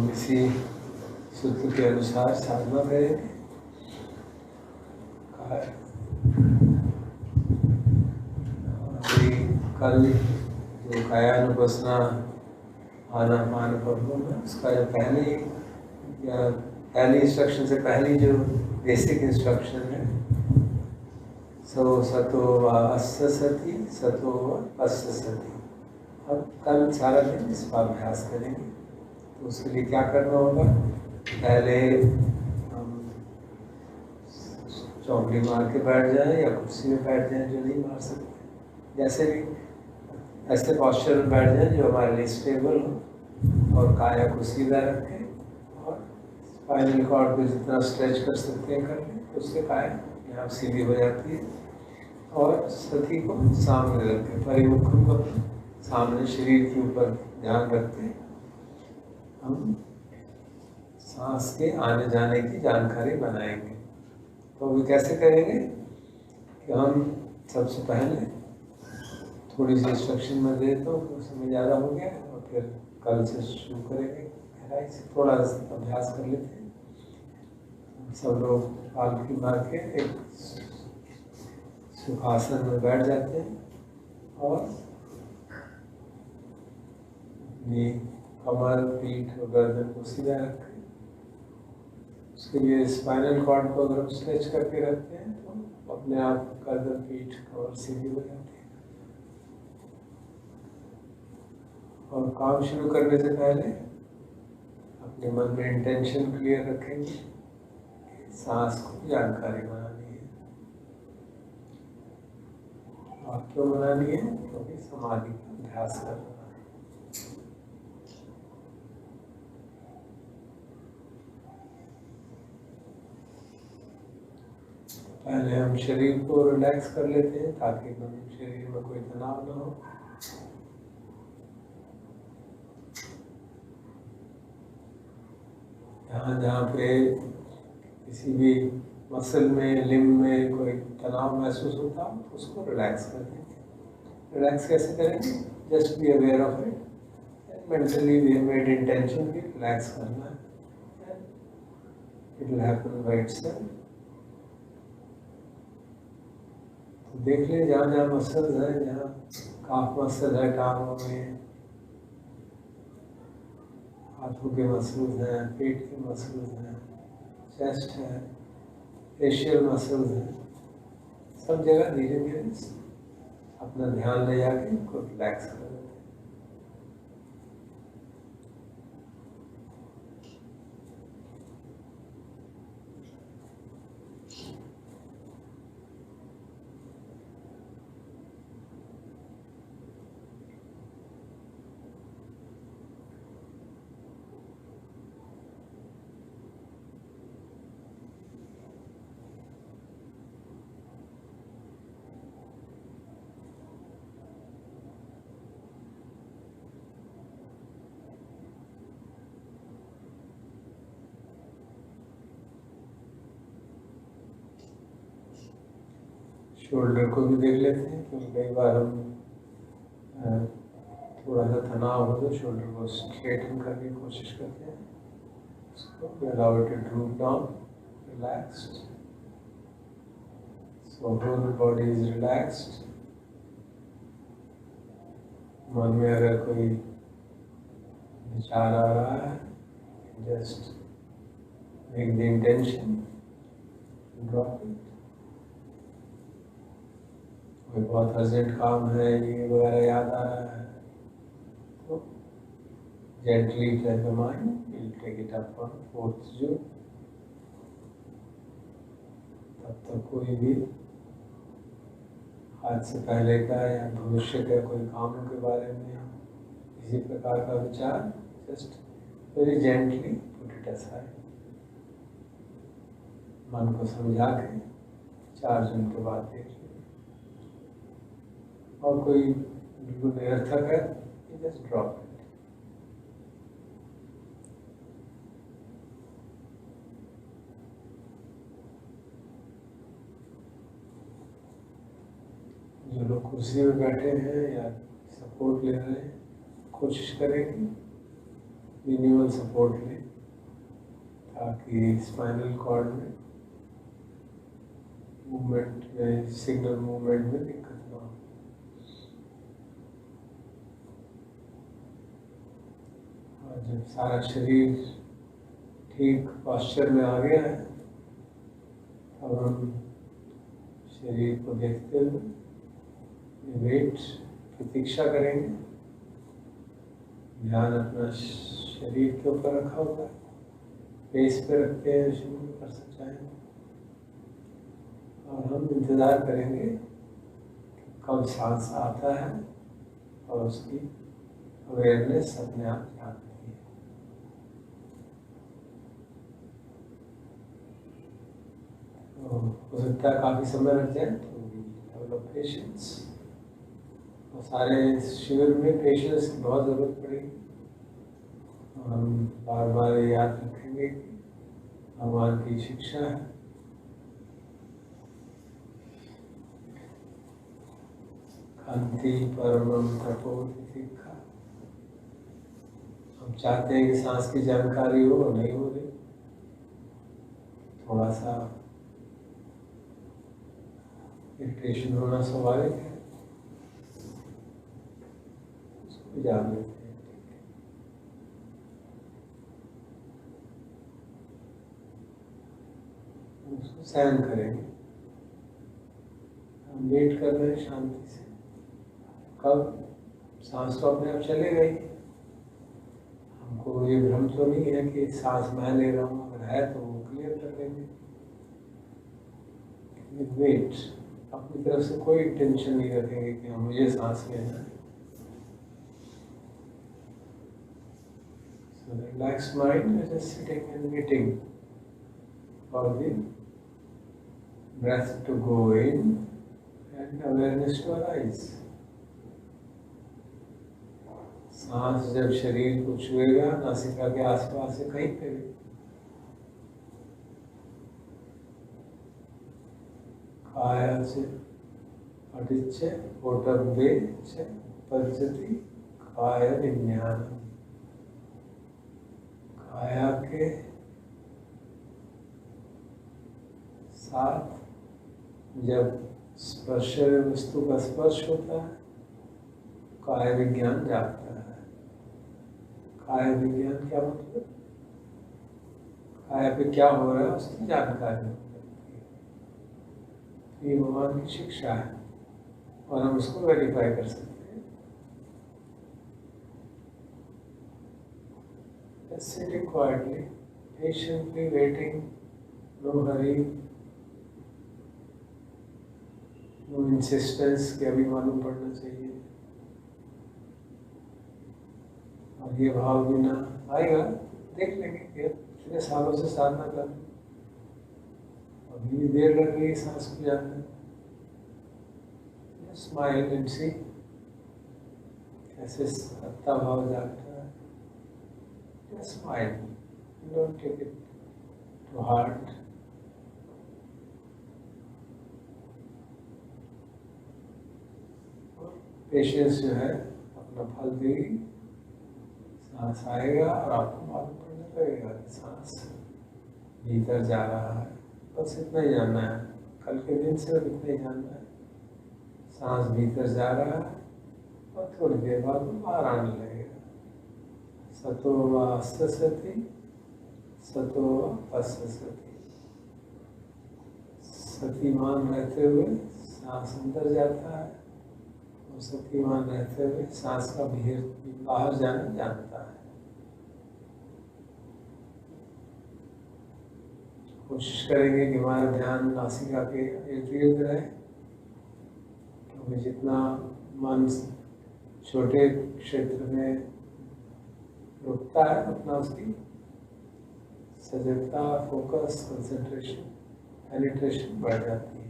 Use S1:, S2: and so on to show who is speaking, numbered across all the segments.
S1: हम इसी सूत्र के अनुसार साधना करेंगे। कल जो कायानुपसना आनापान प्रभु है, उसका जो पहली इंस्ट्रक्शन से पहली जो बेसिक इंस्ट्रक्शन है, सतो व अस्य सति सतो व अस्य सति। अब कल सारा दिन इस पर अभ्यास करेंगे। तो उसके लिए क्या करना होगा, पहले हम चौकड़ी मार के बैठ जाएं या कुर्सी में बैठ जाएं जो नहीं मार सकते, जैसे भी ऐसे पॉस्चर में बैठ जाएं जो हमारे लिए स्टेबल हो, और काया को सीधा रखें और स्पाइनल कॉर्ड को जितना स्ट्रेच कर सकते हैं कर लें, उससे काया यहाँ सीधी हो जाती है। और सती को सामने रखें, परिमुखम को सामने शरीर के ऊपर ध्यान रखते हम सांस के आने जाने की जानकारी बनाएंगे। तो अभी कैसे करेंगे कि हम सबसे पहले थोड़ी सी इंस्ट्रक्शन में दे तो समय ज़्यादा हो गया, और फिर कल से शुरू करेंगे। गहराई से थोड़ा अभ्यास कर लेते हैं। सब लोग पालकी मार के एक सुखासन में बैठ जाते हैं और अपनी कमर, पीठ और गर्दन को सीधा रखें। उसके लिए स्पाइनल कॉर्ड को अगर हम स्ट्रेच करके रखते हैं तो अपने आप गर्दन, पीठ, कमर सीधी हो जाती है। और काम शुरू करने से पहले अपने मन में इंटेंशन क्लियर रखेंगे, सांस को जानकारी बनानी है। और क्यों बनानी है, क्योंकि समाधि का अभ्यास करना है। पहले हम शरीर को रिलैक्स कर लेते हैं ताकि शरीर में कोई तनाव ना हो। जहाँ पे किसी भी मसल में, लिम्ब में कोई तनाव महसूस होता हो तो उसको रिलैक्स कर देंगे। रिलैक्स कैसे करेंगे, just be aware of it, mentally we have made intention कि रिलैक्स करना है, it will happen by itself. तो देख लें जहाँ जहाँ मसल्स हैं, जहाँ काफ मसल है टांगों में, हाथों के मसल्स हैं, पेट के मसल्स हैं, चेस्ट है, फेशियल मसल्स हैं, सब जगह धीरे धीरे अपना ध्यान ले जाके उनको रिलैक्स कर देते हैं। शोल्डर को भी देख लेते हैं, क्योंकि कई बार हम थोड़ा सा तनाव हो तो शोल्डर को स्ट्रेटन करने की कोशिश करते हैं। उसको allow it to droop down, relaxed, so whole body is relaxed. मन में अगर कोई विचार आ रहा है, just make the intention, drop it. कोई बहुत अर्जेंट काम है, ये वगैरह याद आ रहा है, तो gently tell the mind, will take it up on 4th June। तब तक कोई भी आज से पहले का या भविष्य के कोई कामों के बारे में किसी प्रकार का विचार, just very gently put it aside. मन को समझा के 4 जून के बाद देख लीजिए। और कोई बिल्कुल निरर्थक है, जस्ट ड्रॉप इट। जो लोग कुर्सी में बैठे हैं या सपोर्ट ले रहे हैं, कोशिश करें कि मिनिमल सपोर्ट लें ताकि स्पाइनल कॉर्ड में मूवमेंट में, सिग्नल मूवमेंट में दिक्कत ना हो। और जब सारा शरीर ठीक पोस्चर में आ गया है अब हम शरीर को देखते हुए वेट प्रतीक्षा करेंगे। ध्यान अपना शरीर के ऊपर रखा होगा, फेस पे रखते हैं, शुरू कर सकते हैं और हम इंतज़ार करेंगे कि कब सांस आता है और उसकी अवेयरनेस अपने आप जाती है। तो हो सकता है काफ़ी समय लग जाए, तो डेवलप पेशेंस। और सारे शिविर में पेशेंस की बहुत ज़रूरत पड़ेगी। और हम बार बार याद रखेंगे कि भगवान की शिक्षा है, खांति परमम तपो तीखा। हम चाहते हैं कि सांस की जानकारी हो, नहीं हो रही, थोड़ा सा इरिटेशन होना स्वाभाविक है, उसको जान लेते हैं। उसको सहन करेंगे। हम वेट कर रहे हैं शांति से, कब सांस तो अपने आप चले गई। हमको ये भ्रम तो नहीं है कि सांस मैं ले रहा हूँ, अगर है तो वो क्लियर कर देंगे। वेट, अपनी तरफ से कोई टेंशन नहीं रखेंगे कि हम मुझे सांस लेना है। So the relaxed mind is just sitting and waiting for the breath to go in and awareness to arise. सांस जब शरीर को छुएगा, नासिका के आसपास से कहीं पे भी, काया से अटिच्य ओटम्बे च पद्धति काया विज्ञान। काया के साथ जब स्पर्श वस्तु का स्पर्श होता है, काय विज्ञान जागता है। काय विज्ञान क्या मतलब? काय पे क्या हो रहा है उसकी जानकारी होती है। ये भगवान की शिक्षा है और हम उसको वेरीफाई कर सकते हैं। Just sitting quietly, patiently waiting, no hurry, no insistence कि अभी मालूम पड़ना चाहिए। और ये भाव भी ना आएगा, देख लेंगे कि इतने सालों से साधना कर, अभी देर लग रही है सांस को जानने। स्माइल एंड सी कैसे सत्ता भाव जागता है। Just smile, don't take it to heart. Patience जो है अपना फल देगी, सांस आएगा और आपको मालूम पड़ने लगेगा कि सांस भीतर जा रहा है। बस इतना ही जानना है, कल के दिन से इतना ही जानना है, सांस भीतर जा रहा है और थोड़ी देर बाद बाहर आने लगेगा। सतो वा ससति, सतो वा अससति। सतीमान रहते हुए सांस अंदर जाता है और सतीमान रहते हुए सांस का बाहर जाना जानता है। कोशिश करेंगे कि हमारा ध्यान नासिका के इर्द गिर्द रहे, क्योंकि जितना मन छोटे क्षेत्र में रुकता है, अपना उसकी सजगता, फोकस, कंसंट्रेशन, पेनिट्रेशन बढ़ जाती है।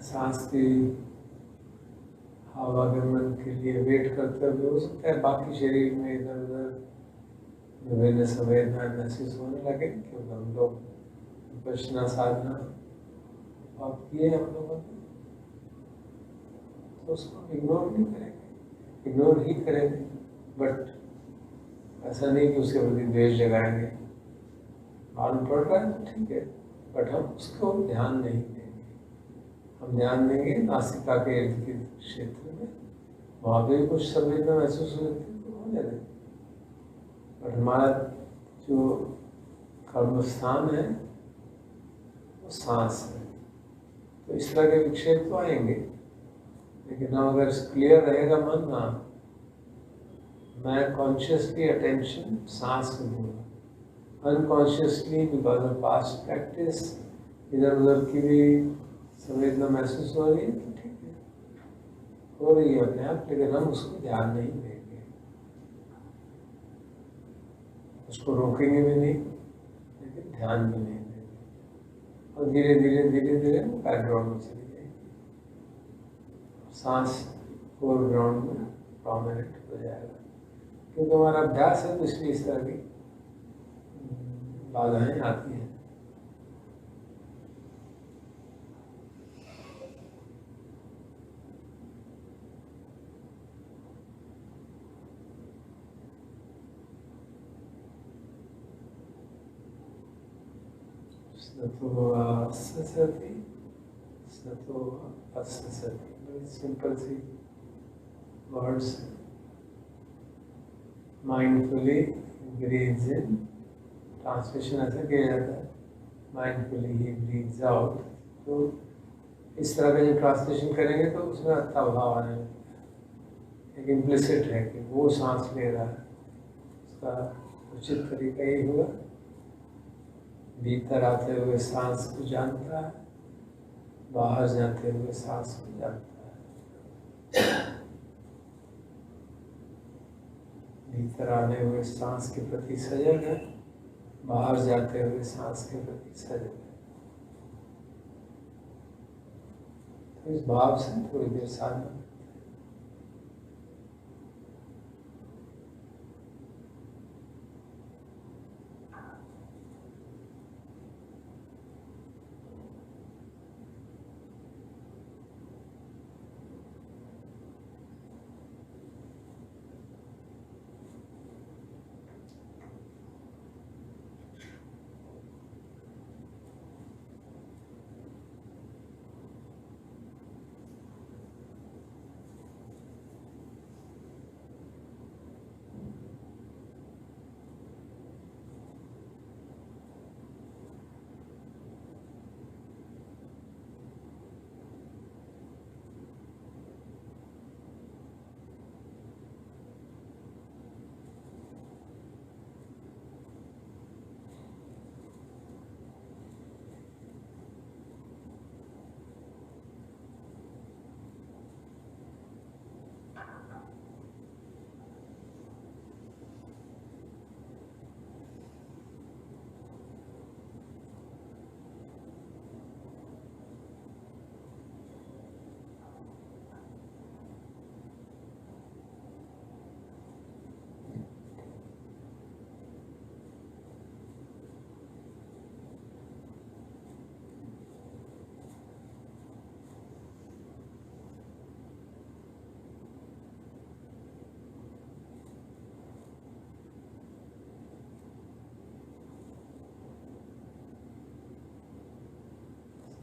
S1: सांस की आवागमन के लिए वेट करते हुए हो सकता है बाकी शरीर में इधर उधर विभिन्न संवेदनाएं महसूस होने लगे, क्योंकि हम लोग विपश्यना साधना आप किए हम लोगों ने, तो उसको इग्नोर नहीं करेंगे, इग्नोर ही करेंगे, बट ऐसा नहीं कि उसके प्रति द्वेष जगाएंगे। मालूम पड़ रहा है तो ठीक है, बट हम उसको ध्यान नहीं देंगे। हम ध्यान देंगे नासिका के इर्द गिर्द क्षेत्र में, वहाँ पे भी कुछ संवेदना महसूस होती है तो होने दें, बट हमारा जो कर्म स्थान है वो सांस है। तो इस तरह के विक्षेप तो आएंगे, लेकिन हम अगर क्लियर रहेगा मन, ना मैं कॉन्शियसली अटेंशन सांस में दूंगा, unconsciously because of past practice इधर उधर की भी संवेदना महसूस हो रही है तो ठीक है, हो रही है अपने आप, लेकिन हम उसको ध्यान नहीं देंगे, उसको रोकेंगे भी नहीं, लेकिन ध्यान भी नहीं देंगे, और धीरे धीरे धीरे धीरे वो बैकग्राउंड में चली जाएगी, सांस फोरग्राउंड में प्रोमिनेंट हो जाएगा। क्योंकि हमारा अभ्यास है तो इसलिए इस तरह की बाधाएं आती हैं। सिंपल सी वर्ड्स, माइंडफुली ब्रीथ्स इन, ट्रांसलेशन ऐसा किया जाता है, माइंडफुली ही ब्रीथ्स आउट। तो इस तरह का जब ट्रांसलेशन करेंगे तो उसमें अच्छा भाव आने लगता है, एक इम्प्लिसिट है कि वो सांस ले रहा है, उसका उचित तरीका यही हुआ, भीतर आते हुए सांस को जानता है, बाहर जाते हुए सांस को जानता है, भीतर आने हुए सांस के प्रति सजग है, बाहर जाते हुए सांस के प्रति सजग है। तो इस भाव से थोड़ी देर साधना,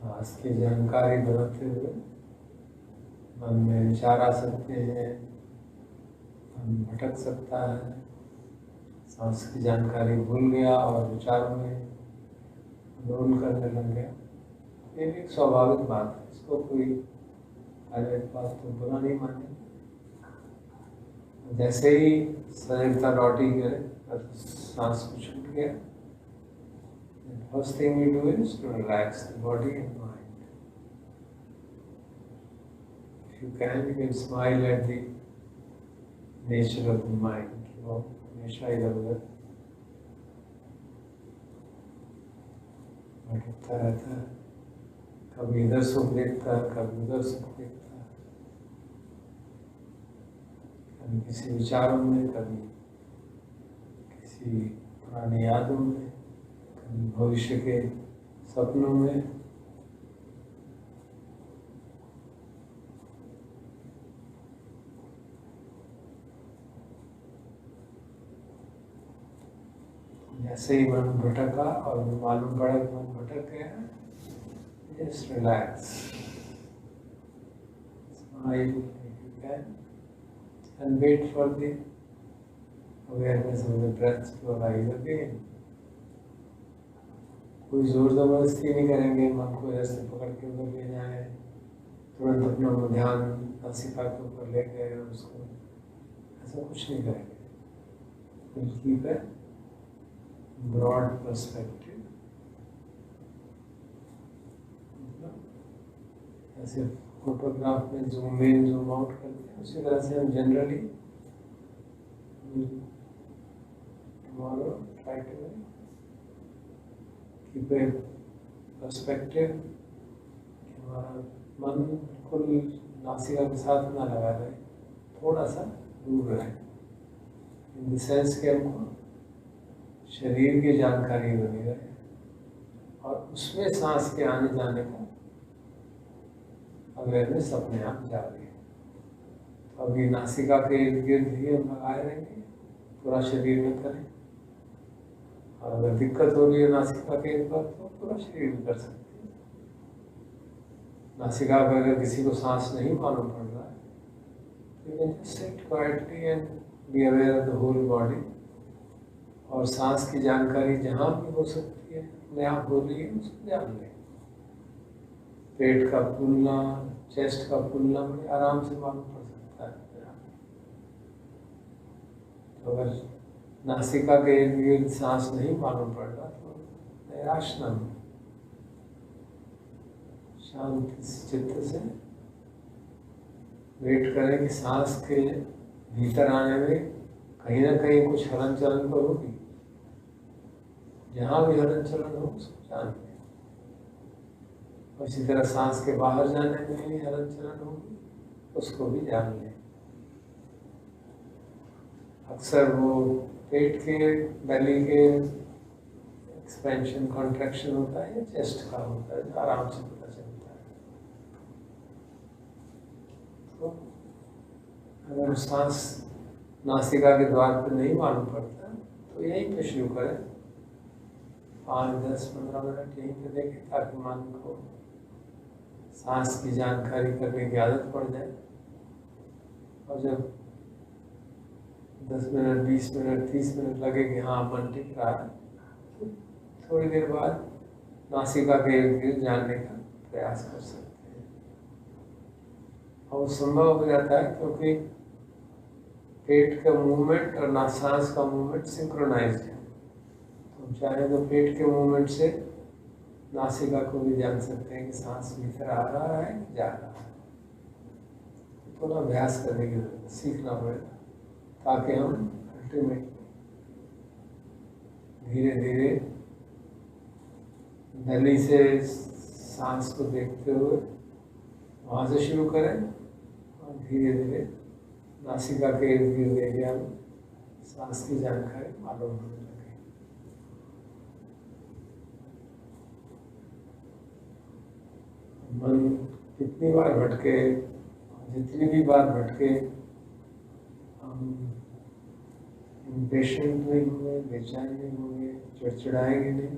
S1: सांस की जानकारी बनाते हुए मन में विचार आ सकते हैं, मन भटक सकता है, सांस की जानकारी भूल गया और विचारों में रोल करने लग गया। ये भी एक स्वाभाविक बात है, इसको कोई अलग बात तो बुरा नहीं माने। जैसे ही सजगता लौटी गए, सांस को छूट गया, the first thing we do is to relax the body and mind. If you can smile at the nature of the mind. वो हमेशा इधर उधर भटकता रहता है, कभी इधर सुख देखता है, कभी उधर सुख देखता है, कभी किसी विचारों में, कभी किसी पुरानी यादों में, कभी भविष्य के सपनों में। जैसे ही मन भटका और मालूम पड़ा कि मन भटक गया, just relax, smile if you can, and wait for the awareness of the breath to arise again. कोई जोर जबरदस्ती नहीं करेंगे मन को ऐसे पकड़ के उधर ले जाए, तुरंत अपना ध्यान नासिका के ऊपर ले गए और उसको, ऐसा कुछ नहीं करेंगे। We'll keep a broad perspective. ऐसे फोटोग्राफ में जूम इन जूम आउट करते हैं, उसी तरह से हम generally tomorrow try to keep a perspective कि हमारा मन बिल्कुल नासिका के साथ ना लगा रहे, थोड़ा सा दूर रहे, इन द सेंस कि हमको शरीर की जानकारी बनी रहे और उसमें सांस के आने जाने का अवेयरनेस अपने आप जारी है। तो अभी नासिका के इर्द गिर्द ही हम लगाए रहेंगे, पूरा शरीर में करें, और अगर दिक्कत हो रही है नासिका के इर्द गिर्द तो पूरा शरीर में कर सकते हैं। नासिका पर अगर किसी को सांस नहीं मालूम पड़ रहा है तो you can just sit quietly and be aware of the whole body, और सांस की जानकारी जहाँ भी हो सकती है अपने आप हो रही है उसको ध्यान दें। पेट का फूलना, चेस्ट का फूलना बड़े आराम से मालूम पड़ सकता है। तो अगर नासिका के इर्द गिर्द सांस नहीं मालूम पड़ रहा तो निराश न हो, शांत चित्त से वेट करें कि सांस के भीतर आने में कहीं ना कहीं कुछ हलन चलन तो होगी, जहाँ भी हलन चलन हो उसको जान लें। इसी तरह सांस के बाहर जाने में भी हलन चलन होगी, उसको भी जान लें। अक्सर वो पेट के, बेली के एक्सपेंशन कॉन्ट्रैक्शन होता है या चेस्ट का होता है, जो आराम से पता चलता है। तो अगर सांस नासिका के द्वार पर नहीं मालूम पड़ता तो यहीं पे शुरू करें, 5, 10, 15 मिनट यहीं पे देखें, ताकि मन को सांस की जानकारी करने की आदत पड़ जाए। और जब 10 मिनट, 20 मिनट, 30 मिनट लगे कि हाँ मन टिक रहा है, तो थोड़ी देर बाद नासिका के इर्द गिर्द जानने का प्रयास कर सकते हैं। और संभव हो जाता है क्योंकि पेट का मूवमेंट और सांस का मूवमेंट सिंक्रोनाइज्ड है। तो चाहे तो पेट के मूवमेंट से नासिका को भी जान सकते हैं कि सांस भीतर आ रहा है कि जा रहा है। तो थोड़ा अभ्यास करने की जरूरत है, सीखना पड़ेगा, ताकि हम अल्टीमेटली धीरे धीरे नली से सांस को देखते हुए वहाँ से शुरू करें और धीरे धीरे नासिका के इर्द गिर्द एरिया में सांस की जानकारी मालूम होने लगे। मन कितनी बार भटके, जितनी भी बार भटके, हम इम्पेशेंट नहीं होंगे, बेचैन नहीं होंगे, चिड़चिड़ाएंगे नहीं।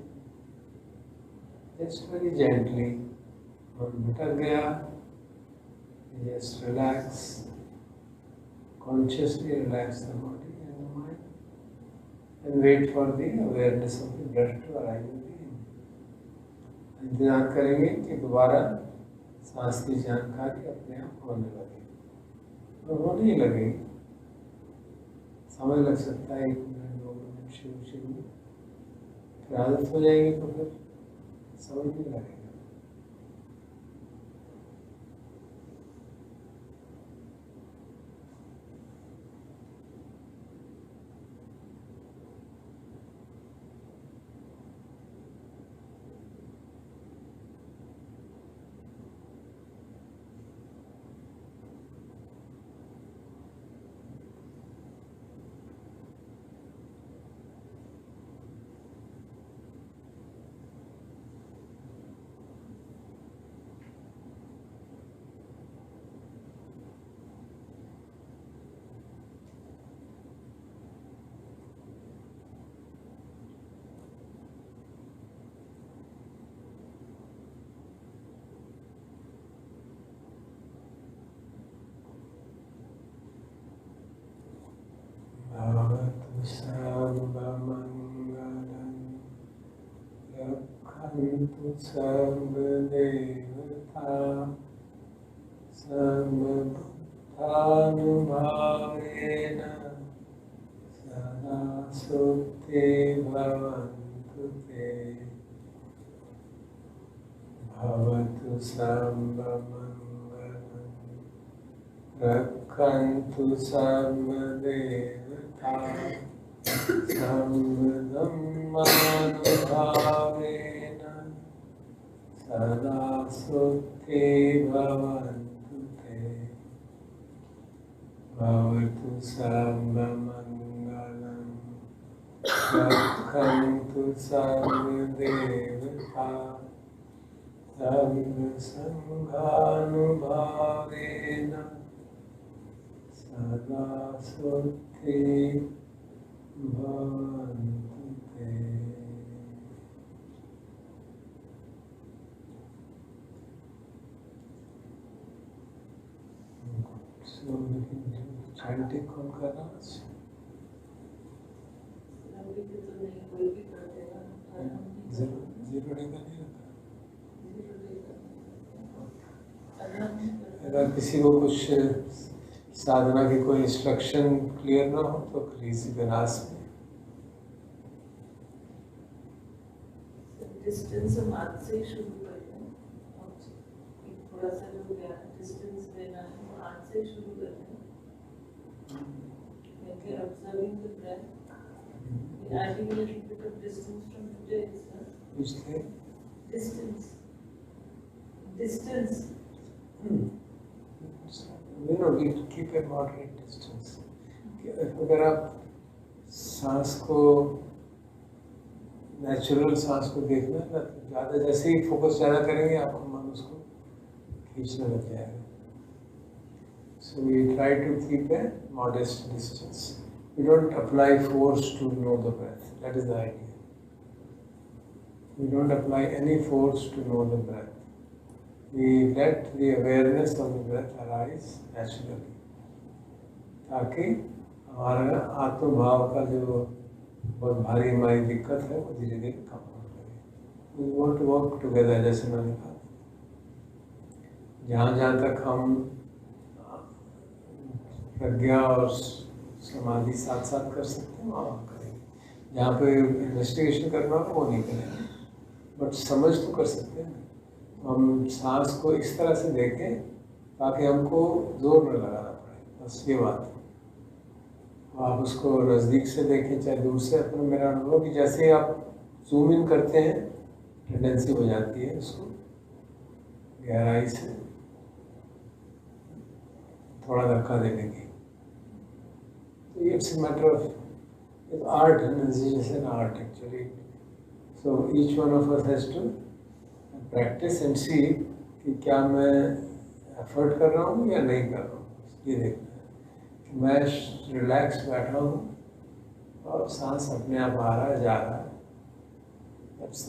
S1: जस्ट वेरी जेंटली मन भटक गया, just relax, consciously relax the body and the mind and wait for the awareness of the breath to arise again. इंतजार करेंगे कि दोबारा सांस की जानकारी अपने आप होने लगे, और होने ही लगेगी। समय लग सकता है, 1 मिनट 2 मिनट शुरू में, फिर आदत हो जाएगी तो फिर समय नहीं लगेगा। सर्वदेवता सर्वभूतानुभावेन सदा सुखे भवन्तु ते भवतु सर्वमङ्गलं रक्षन्तु सर्वदेवता सर्वधर्मानुभावेन सदा सुखे भवन्तु ते भवतु सर्वमङ्गलं रक्षन्तु सर्वदेवता सर्वसङ्घानुभावेन सदा सुखे भवन्तु ते। So chanting कौन कर रहा है? जीरो नहीं करने लगा। अगर किसी को कुछ साधना की कोई इंस्ट्रक्शन क्लियर ना हो तो किसी विनाश में
S2: डिस्टेंस हम हाथ से ही शुरू करते हैं और थोड़ा सा जो डिस्टेंस देना है वो हाथ से ही शुरू करते हैं when we are observing the breath we are adding a little bit of distance from today itself.
S1: which thing?
S2: Distance
S1: we keep a moderate distance. अगर आप सांस को नेचुरल सांस को देखना है ना तो ज़्यादा जैसे ही फोकस ज़्यादा करेंगे आपका मन उसको खींचने लग जाएगा. So we try to keep a modest distance. We don't apply force to know the breath. That is the idea. We don't apply any force to know the breath. We let the awareness of the breath arise naturally. ताकि हमारा आत्मभाव का जो बहुत भारी हमारी दिक्कत है वो धीरे धीरे कम हो जाए. We want to work together जैसे मैंने कहा. जहाँ तक हम प्रज्ञा और समाधि साथ साथ कर सकते हैं वहाँ करेंगे. जहाँ पे इन्वेस्टिगेशन करना हो वो नहीं करेंगे. बट समझ तो कर सकते हैं. हम सांस को इस तरह से देखें ताकि हमको जोर न लगाना पड़े. बस ये बात है. आप उसको नज़दीक से देखें चाहे दूर से. अपना मेरा अनुभव कि जैसे ही आप जूम इन करते हैं टेंडेंसी हो जाती है उसको गहराई से थोड़ा धक्का देने की. तो it's a matter of art. Is an art actually. So each one of us has to practice and see कि क्या मैं एफर्ट कर रहा हूँ या नहीं कर रहा हूँ. ये देखना है कि मैं रिलैक्स बैठा हूँ और सांस अपने आप आ रहा है जा रहा है. That's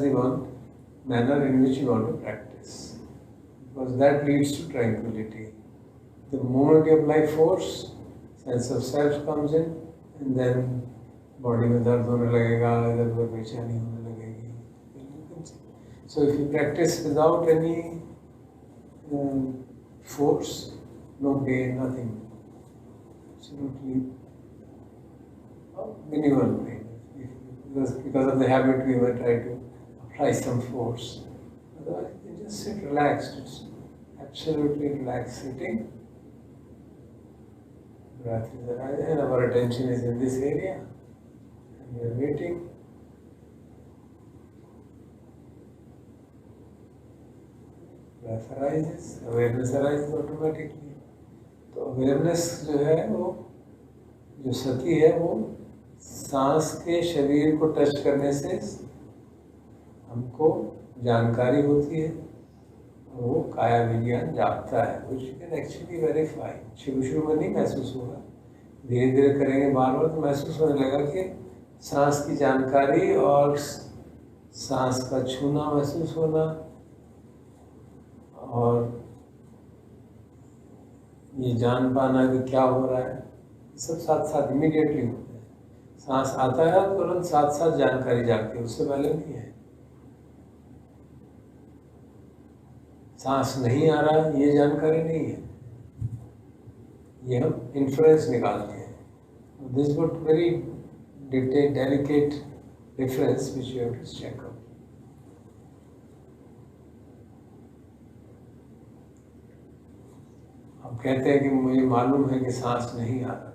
S1: the one manner in which you want to practice, because that leads to tranquility. The moment you apply force, sense of self comes in, and then body में दर्द होने लगेगा, इधर उधर बेचैनी होने लगेगी. So if you practice without any force, no pain, nothing, absolutely minimal pain. Because of the habit, we might try to apply some force. Otherwise, you just sit relaxed. It's absolutely relaxed sitting. Breath is arising, and our attention is in this area, and we are waiting. Breath arises, awareness arises automatically. तो awareness जो है वो जो सती है वो सांस के शरीर को टच करने से हमको जानकारी होती है और वो काया विज्ञान जागता है. which you can actually verify. शुरू में नहीं महसूस होगा, धीरे धीरे करेंगे बार बार तो महसूस होने लगा कि सांस की जानकारी और सांस का छूना महसूस होना और ये जान पाना कि क्या हो रहा है सब साथ साथ इमीडिएटली होता है. सांस आता है तुरंत साथ साथ जानकारी जागती है, उससे पहले नहीं है. सांस नहीं आ रहा ये जानकारी नहीं है, ये हम इन्फ्लुएंस निकालते हैं। This would very delicate difference which you have to check out. हम कहते हैं कि मुझे मालूम है कि सांस नहीं आ रहा,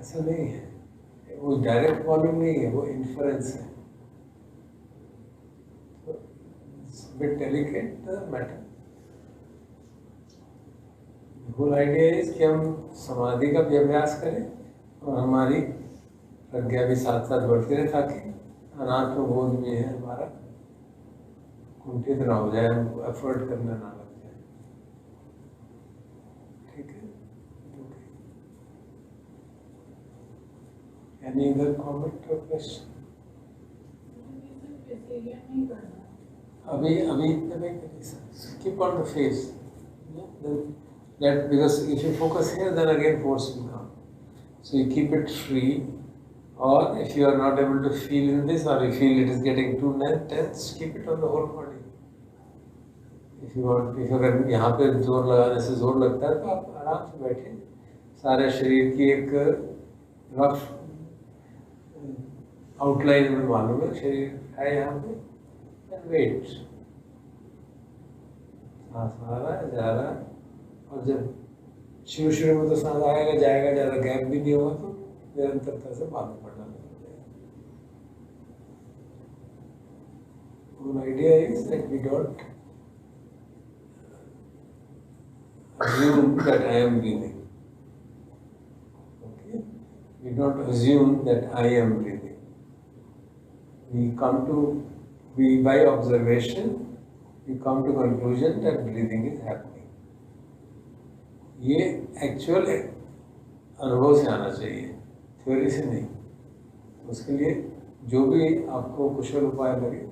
S1: ऐसा नहीं है, वो डायरेक्ट मालूम नहीं है, वो इन्फ्लुएंस है। Bit delicate matter. The whole idea is कि हम समाधि का भी अभ्यास करें और हमारी प्रज्ञा भी साथ साथ बढ़ती रहे, ताकि अनात्म बोध में है हमारा कुंठित ना हो जाए, हमको एफर्ट करना ना लग जाए। ठीक है? Any other comment or question? अभी इतना नहीं करिए, keep on the face. That because if you focus here, then again force will come. So you keep it free, or if you are not able to feel in this, or you feel it is getting too tense, keep it on the whole body. If you want, if अगर यहाँ पे जोर लगाने से जोर लगता है, तो आप आराम से बैठे, सारे शरीर की एक रफ आउटलाइन में मालूम है, शरीर है यहाँ पे, and wait. सांस आ रहा है, जा रहा है, और जब शुरू में तो सांस आएगा जाएगा, ज़्यादा गैप भी नहीं होगा, तो निरंतरता से मालूम पड़ना लग जाएगा। The idea is that we don't assume that I am breathing. Okay? We don't assume that I am breathing. By observation, we come to conclusion that breathing is happening. ये एक्चुअल अनुभव से आना चाहिए, थ्योरी से नहीं। उसके लिए जो भी आपको कुशल उपाय लगे